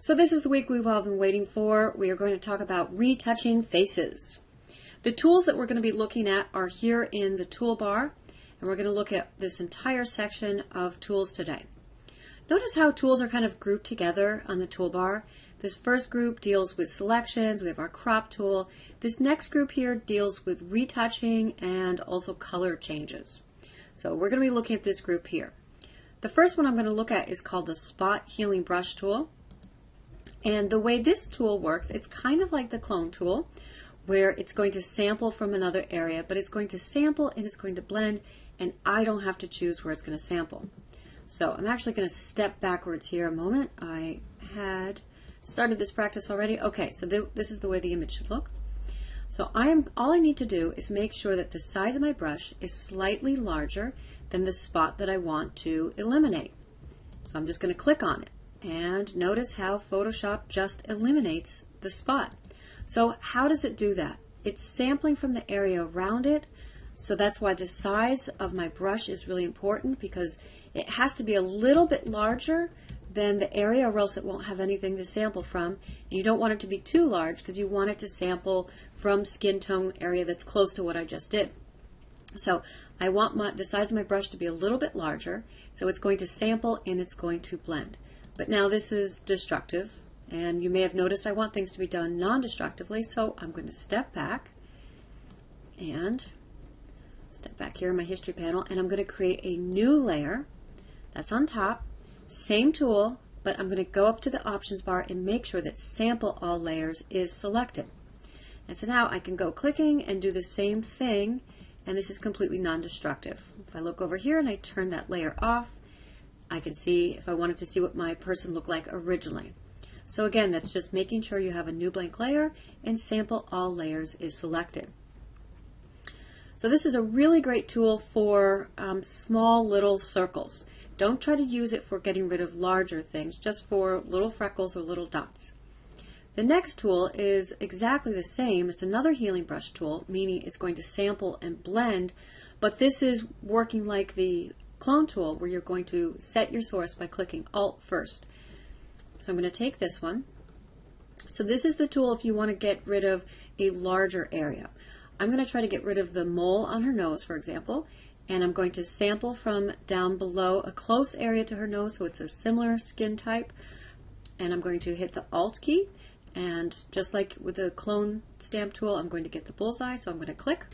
So this is the week we've all been waiting for. We are going to talk about retouching faces. The tools that we're going to be looking at are here in the toolbar, and we're going to look at this entire section of tools today. Notice how tools are kind of grouped together on the toolbar. This first group deals with selections. We have our crop tool. This next group here deals with retouching and also color changes. So we're going to be looking at this group here. The first one I'm going to look at is called the Spot Healing Brush tool. And the way this tool works, it's kind of like the clone tool, where it's going to sample from another area, but it's going to sample and it's going to blend, and I don't have to choose where it's going to sample. So I'm actually going to step backwards here a moment. I had started this practice already. Okay, so this is the way the image should look. So all I need to do is make sure that the size of my brush is slightly larger than the spot that I want to eliminate. So I'm just going to click on it. And notice how Photoshop just eliminates the spot. So how does it do that? It's sampling from the area around it. So that's why the size of my brush is really important, because it has to be a little bit larger than the area or else it won't have anything to sample from. And you don't want it to be too large because you want it to sample from skin tone area that's close to what I just did. So I want the size of my brush to be a little bit larger, so it's going to sample and it's going to blend. But now this is destructive, and you may have noticed I want things to be done non-destructively, so I'm going to step back and step back here in my history panel, and I'm going to create a new layer that's on top, same tool, but I'm going to go up to the options bar and make sure that Sample All Layers is selected. And so now I can go clicking and do the same thing, and this is completely non-destructive. If I look over here and I turn that layer off, I can see if I wanted to see what my person looked like originally. So again, that's just making sure you have a new blank layer and Sample All Layers is selected. So this is a really great tool for small little circles. Don't try to use it for getting rid of larger things, just for little freckles or little dots. The next tool is exactly the same. It's another healing brush tool, meaning it's going to sample and blend, but this is working like the clone tool, where you're going to set your source by clicking Alt first. So I'm going to take this one. So this is the tool if you want to get rid of a larger area. I'm going to try to get rid of the mole on her nose, for example, and I'm going to sample from down below a close area to her nose, so it's a similar skin type, and I'm going to hit the Alt key, and just like with the clone stamp tool, I'm going to get the bullseye, so I'm going to click,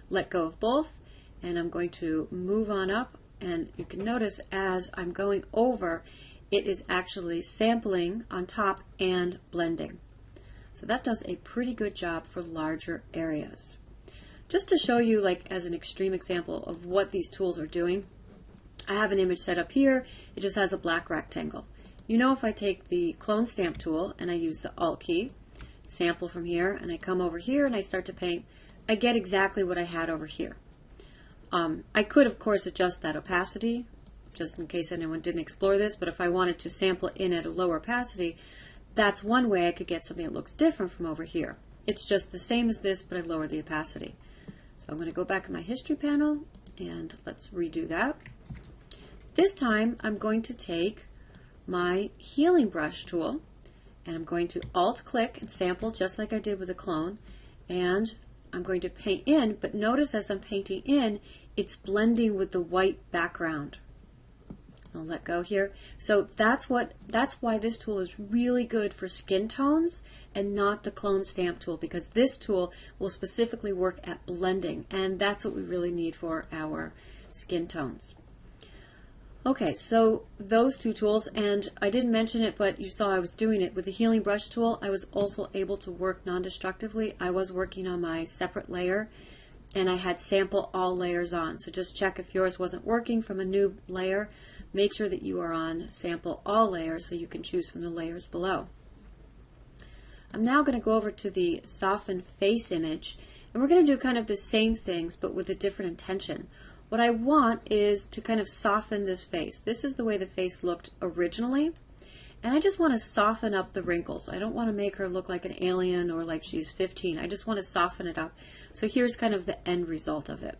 let go of both, and I'm going to move on up. And you can notice as I'm going over, it is actually sampling on top and blending. So that does a pretty good job for larger areas. Just to show you, like as an extreme example of what these tools are doing, I have an image set up here. It just has a black rectangle. You know, if I take the clone stamp tool and I use the Alt key, sample from here, and I come over here and I start to paint, I get exactly what I had over here. I could, of course, adjust that opacity, just in case anyone didn't explore this, but if I wanted to sample in at a lower opacity, that's one way I could get something that looks different from over here. It's just the same as this, but I lower the opacity. So I'm going to go back in my history panel, and let's redo that. This time, I'm going to take my healing brush tool, and I'm going to Alt-click and sample just like I did with the clone, and I'm going to paint in, but notice as I'm painting in, it's blending with the white background. I'll let go here. So that's why this tool is really good for skin tones and not the clone stamp tool, because this tool will specifically work at blending, and that's what we really need for our skin tones. Okay, so those two tools, and I didn't mention it, but you saw I was doing it with the healing brush tool. I was also able to work non-destructively. I was working on my separate layer, and I had Sample All Layers on. So just check if yours wasn't working from a new layer. Make sure that you are on Sample All Layers so you can choose from the layers below. I'm now going to go over to the Soften Face image, and we're going to do kind of the same things, but with a different intention. What I want is to kind of soften this face. This is the way the face looked originally, and I just want to soften up the wrinkles. I don't want to make her look like an alien or like she's 15. I just want to soften it up. So here's kind of the end result of it.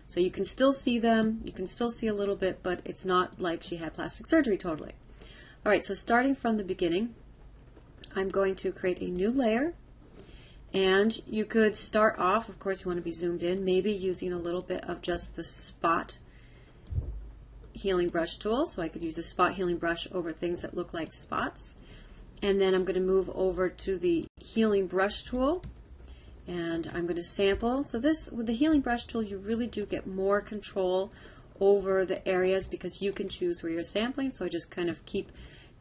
So you can still see them, you can still see a little bit, but it's not like she had plastic surgery totally. All right, so starting from the beginning, I'm going to create a new layer, and you could start off, of course you want to be zoomed in, maybe using a little bit of just the spot healing brush tool. So I could use the spot healing brush over things that look like spots. And then I'm going to move over to the healing brush tool, and I'm going to sample. So this, with the healing brush tool, you really do get more control over the areas because you can choose where you're sampling. So I just kind of keep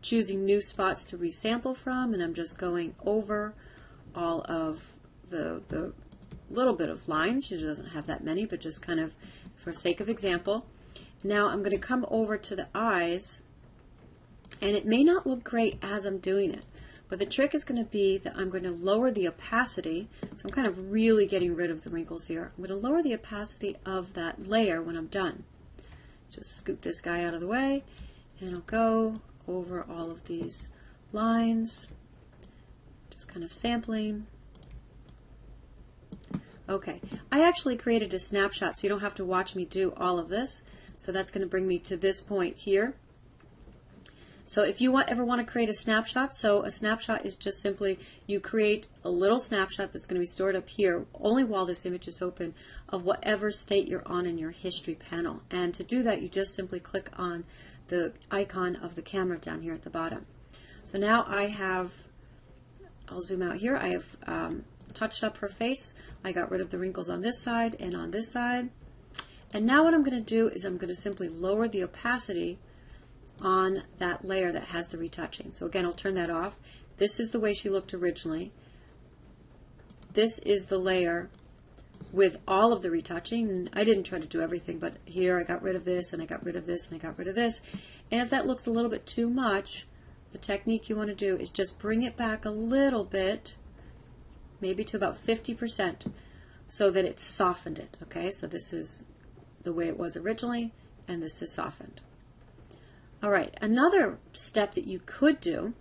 choosing new spots to resample from, and I'm just going over all of the little bit of lines. She doesn't have that many, but just kind of for sake of example. Now I'm going to come over to the eyes, and it may not look great as I'm doing it, but the trick is going to be that I'm going to lower the opacity. So I'm kind of really getting rid of the wrinkles here. I'm going to lower the opacity of that layer when I'm done. Just scoot this guy out of the way, and I'll go over all of these lines, just kind of sampling. Okay, I actually created a snapshot so you don't have to watch me do all of this. So that's going to bring me to this point here. So if you ever want to create a snapshot, so a snapshot is just simply you create a little snapshot that's going to be stored up here only while this image is open of whatever state you're on in your history panel. And to do that, you just simply click on the icon of the camera down here at the bottom. So now I have, I'll zoom out here, I have touched up her face. I got rid of the wrinkles on this side and on this side. And now what I'm going to do is I'm going to simply lower the opacity on that layer that has the retouching. So again, I'll turn that off. This is the way she looked originally. This is the layer with all of the retouching. And I didn't try to do everything, but here I got rid of this, and I got rid of this, and I got rid of this. And if that looks a little bit too much, the technique you want to do is just bring it back a little bit, maybe to about 50%, so that it's softened it. Okay, so this is the way it was originally, and this is softened. All right, another step that you could do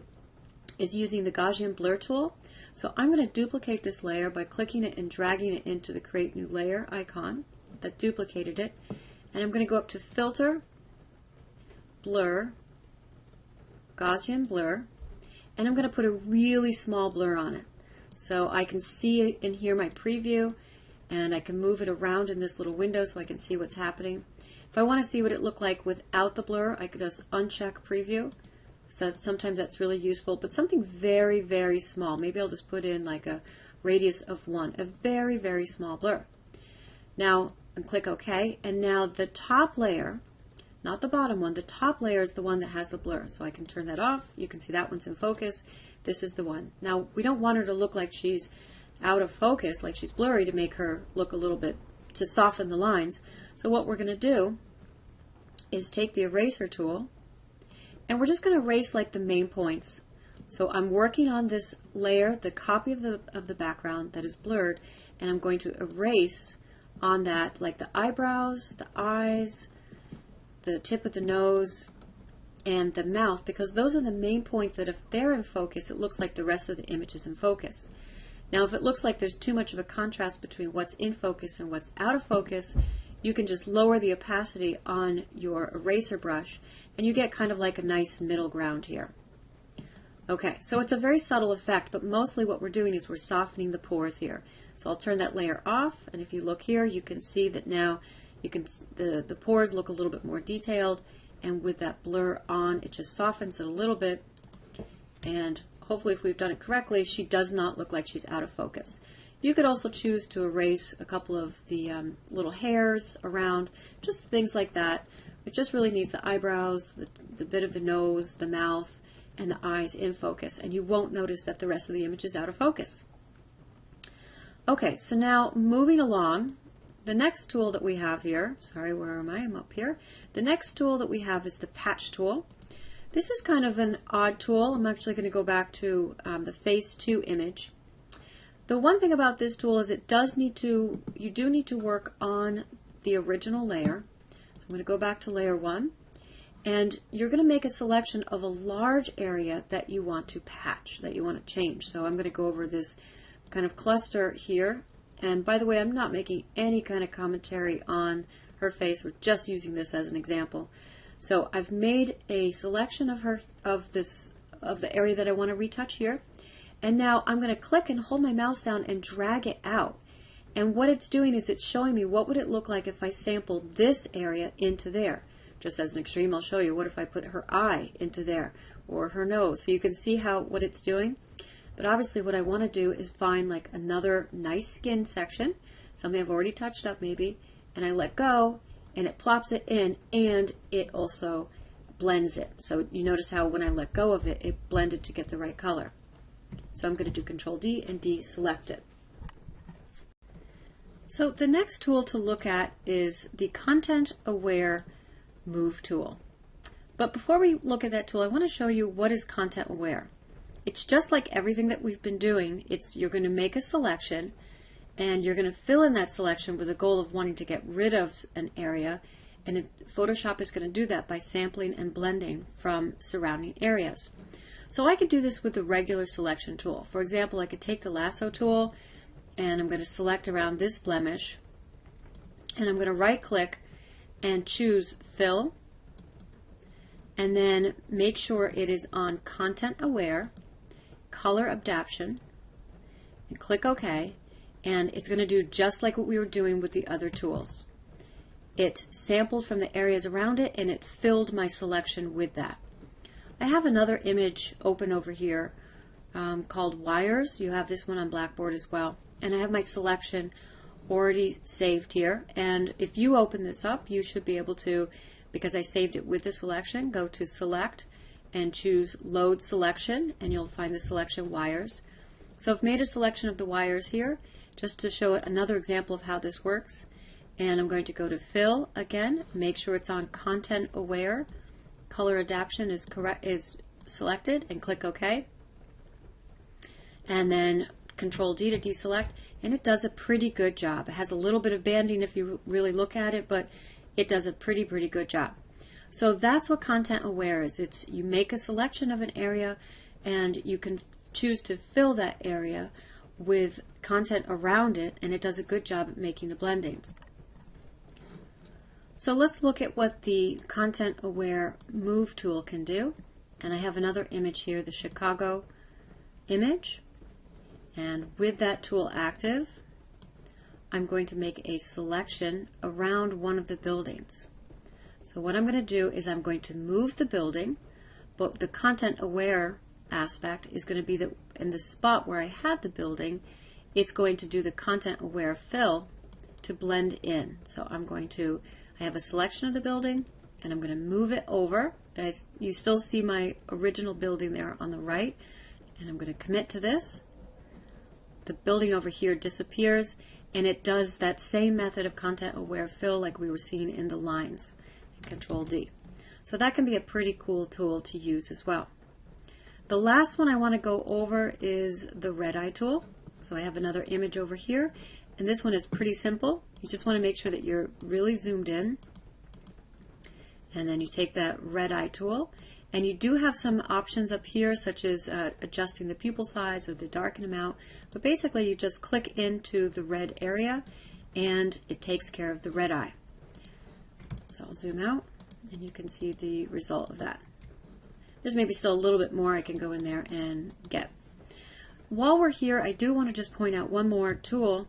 is using the Gaussian blur tool. So I'm going to duplicate this layer by clicking it and dragging it into the create new layer icon that duplicated it, and I'm going to go up to filter, blur, Gaussian blur, and I'm going to put a really small blur on it so I can see and hear my preview, and I can move it around in this little window so I can see what's happening. If I want to see what it looked like without the blur, I could just uncheck preview. So sometimes that's really useful, but something very, very small. Maybe I'll just put in like a radius of 1, a very, very small blur. Now, and click OK, and now the top layer, not the bottom one, the top layer is the one that has the blur. So I can turn that off. You can see that one's in focus. This is the one. Now, we don't want her to look like she's out of focus, like she's blurry, to make her look a little bit, to soften the lines. So what we're going to do is take the eraser tool, and we're just going to erase like the main points. So I'm working on this layer, the copy of the background that is blurred, and I'm going to erase on that like the eyebrows, the eyes, the tip of the nose, and the mouth, because those are the main points that if they're in focus, it looks like the rest of the image is in focus. Now, if it looks like there's too much of a contrast between what's in focus and what's out of focus, you can just lower the opacity on your eraser brush, and you get kind of like a nice middle ground here. Okay, so it's a very subtle effect, but mostly what we're doing is we're softening the pores here. So I'll turn that layer off, and if you look here, you can see that now you can the pores look a little bit more detailed, and with that blur on, it just softens it a little bit, and hopefully if we've done it correctly, she does not look like she's out of focus. You could also choose to erase a couple of the little hairs around, just things like that. It just really needs the eyebrows, the bit of the nose, the mouth, and the eyes in focus, and you won't notice that the rest of the image is out of focus. Okay, so now moving along, the next tool that we have here, sorry, where am I? I'm up here. The next tool that we have is the patch tool. This is kind of an odd tool. I'm actually going to go back to the Phase 2 image. The one thing about this tool is it does need to, you do need to work on the original layer. So I'm going to go back to layer 1, and you're going to make a selection of a large area that you want to patch, that you want to change. So I'm going to go over this kind of cluster here, and by the way, I'm not making any kind of commentary on her face. We're just using this as an example. So I've made a selection of this of the area that I want to retouch here. And now I'm going to click and hold my mouse down and drag it out. And what it's doing is it's showing me what would it look like if I sampled this area into there. Just as an extreme, I'll show you what if I put her eye into there or her nose. So you can see what it's doing. But obviously what I want to do is find like another nice skin section, something I've already touched up maybe, and I let go and it plops it in and it also blends it. So you notice how when I let go of it, it blended to get the right color. So I'm going to do Control D and deselect it. So the next tool to look at is the Content Aware Move tool. But before we look at that tool, I want to show you what is Content Aware. It's just like everything that we've been doing. You're going to make a selection and you're going to fill in that selection with the goal of wanting to get rid of an area, and Photoshop is going to do that by sampling and blending from surrounding areas. So I could do this with the regular selection tool. For example, I could take the lasso tool and I'm going to select around this blemish and I'm going to right click and choose Fill, and then make sure it is on Content Aware, Color Adaptation, and click OK, and it's going to do just like what we were doing with the other tools. It sampled from the areas around it and it filled my selection with that. I have another image open over here called Wires. You have this one on Blackboard as well, and I have my selection already saved here, and if you open this up you should be able to, because I saved it with the selection, go to Select and choose Load Selection and you'll find the selection Wires. So I've made a selection of the wires here just to show another example of how this works, and I'm going to go to Fill again, make sure it's on Content Aware, Color Adaptation is selected, and click OK, and then Control D to deselect, and it does a pretty good job. It has a little bit of banding if you really look at it, but it does a pretty good job. So that's what Content Aware is. You make a selection of an area and you can choose to fill that area with content around it, and it does a good job at making the blendings. So let's look at what the Content Aware Move tool can do. And I have another image here, the Chicago image. And with that tool active, I'm going to make a selection around one of the buildings. So what I'm going to do is I'm going to move the building, but the Content Aware aspect is going to be in the spot where I had the building, it's going to do the Content Aware Fill to blend in. So I have a selection of the building and I'm going to move it over. You still see my original building there on the right, and I'm going to commit to this. The building over here disappears, and it does that same method of Content Aware Fill like we were seeing in the lines. Control D. So that can be a pretty cool tool to use as well. The last one I want to go over is the red eye tool. So I have another image over here, and this one is pretty simple. You just want to make sure that you're really zoomed in, and then you take that red eye tool, and you do have some options up here such as adjusting the pupil size or the darken amount, but basically you just click into the red area and it takes care of the red eye. So I'll zoom out and you can see the result of that. There's maybe still a little bit more I can go in there and get. While we're here, I do want to just point out one more tool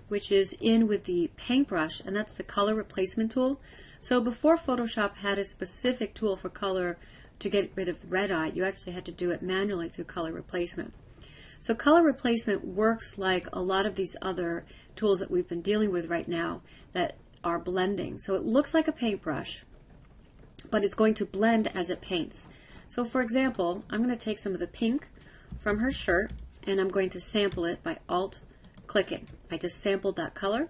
which is in with the paintbrush, and that's the color replacement tool. So before Photoshop had a specific tool for color to get rid of the red eye, you actually had to do it manually through color replacement. So color replacement works like a lot of these other tools that we've been dealing with right now that are blending. So it looks like a paintbrush, but it's going to blend as it paints. So for example, I'm going to take some of the pink from her shirt and I'm going to sample it by Alt-clicking. I just sampled that color,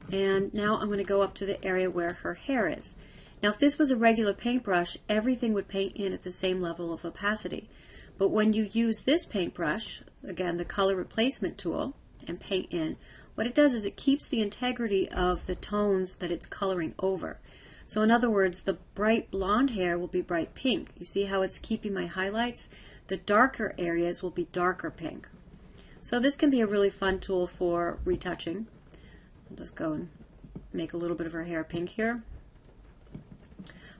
and now I'm going to go up to the area where her hair is. Now if this was a regular paintbrush, everything would paint in at the same level of opacity. But when you use this paintbrush, again the color replacement tool, and paint in, what it does is it keeps the integrity of the tones that it's coloring over. So in other words, the bright blonde hair will be bright pink. You see how it's keeping my highlights? The darker areas will be darker pink. So this can be a really fun tool for retouching. I'll just go and make a little bit of her hair pink here.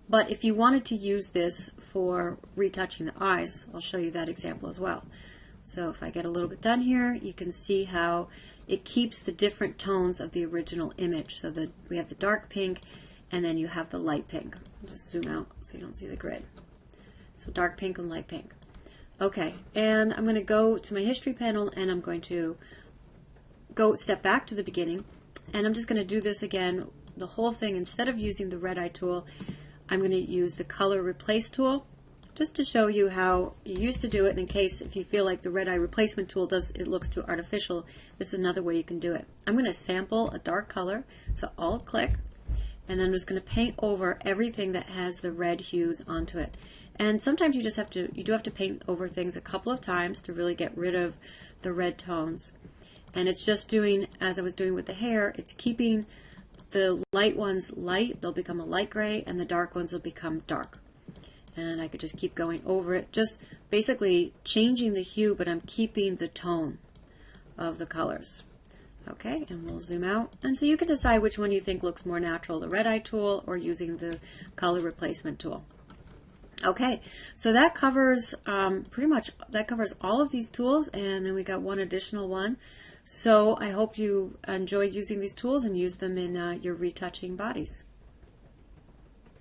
But if you wanted to use this for retouching the eyes, I'll show you that example as well. So if I get a little bit done here, you can see how it keeps the different tones of the original image. So that we have the dark pink, and then you have the light pink. I'll just zoom out so you don't see the grid. So dark pink and light pink. Okay, and I'm going to go to my history panel, and I'm going to step back to the beginning, and I'm just going to do this again, the whole thing. Instead of using the red eye tool, I'm going to use the color replace tool, just to show you how you used to do it. And in case if you feel like the red eye replacement tool it looks too artificial, this is another way you can do it. I'm going to sample a dark color, so alt click, and then I'm just going to paint over everything that has the red hues onto it. And sometimes you do have to paint over things a couple of times to really get rid of the red tones. And it's just doing, as I was doing with the hair, it's keeping the light ones light, they'll become a light gray, and the dark ones will become dark. And I could just keep going over it, just basically changing the hue, but I'm keeping the tone of the colors. Okay, and we'll zoom out. And so you can decide which one you think looks more natural, the red eye tool or using the color replacement tool. Okay, so that covers that covers all of these tools, and then we got one additional one. So I hope you enjoy using these tools and use them in your retouching bodies.